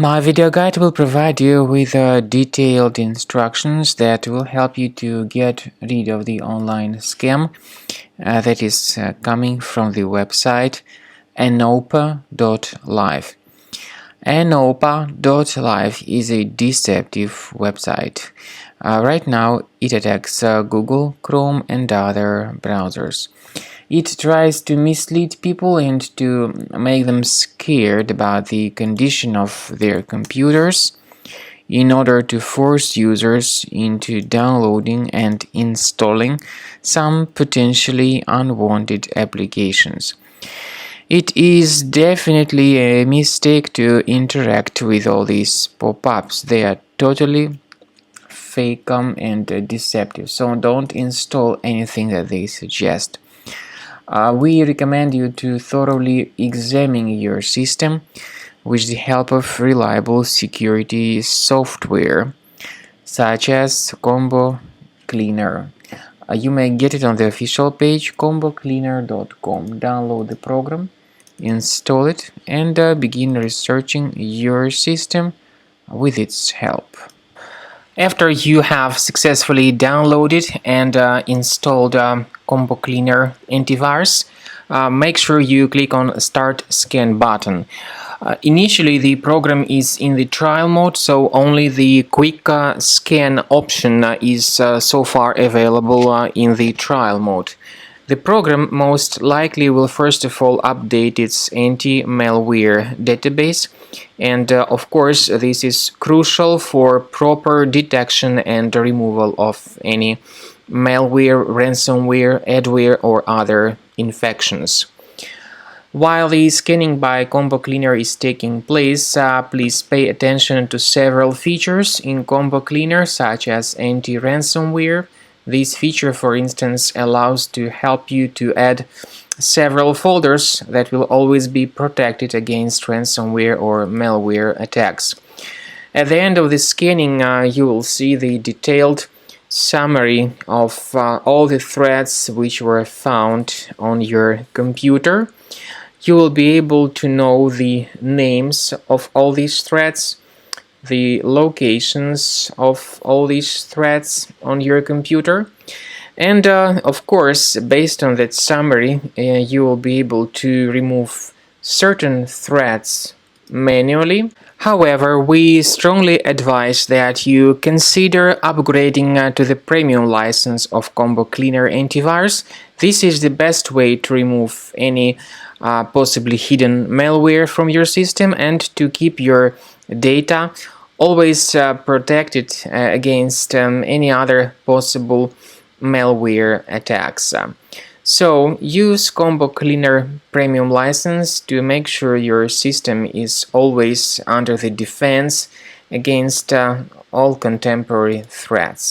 My video guide will provide you with detailed instructions that will help you to get rid of the online scam that is coming from the website Anopa.live. Anopa.live is a deceptive website. Right now, it attacks Google, Chrome, and other browsers. It tries to mislead people and to make them scared about the condition of their computers in order to force users into downloading and installing some potentially unwanted applications. It is definitely a mistake to interact with all these pop-ups. They are totally fake and deceptive, so don't install anything that they suggest. We recommend you to thoroughly examine your system with the help of reliable security software such as Combo Cleaner. You may get it on the official page combocleaner.com. Download the program, install it, and begin researching your system with its help. After you have successfully downloaded and installed Combo Cleaner antivirus, make sure you click on Start Scan button. Initially, the program is in the trial mode, so only the quick scan option is so far available in the trial mode. The program most likely will first of all update its anti-malware database, and of course this is crucial for proper detection and removal of any malware, ransomware, adware or other infections. While the scanning by Combo Cleaner is taking place, please pay attention to several features in Combo Cleaner such as anti-ransomware. This feature, for instance, allows to help you to add several folders that will always be protected against ransomware or malware attacks. At the end of the scanning, you will see the detailed summary of all the threats which were found on your computer. You will be able to know the names of all these threats, the locations of all these threats on your computer, and of course, based on that summary, you will be able to remove certain threats manually. However, we strongly advise that you consider upgrading to the premium license of Combo Cleaner Antivirus. This is the best way to remove any possibly hidden malware from your system and to keep your data always protected against any other possible malware attacks. So use Combo Cleaner Premium license to make sure your system is always under the defense against all contemporary threats.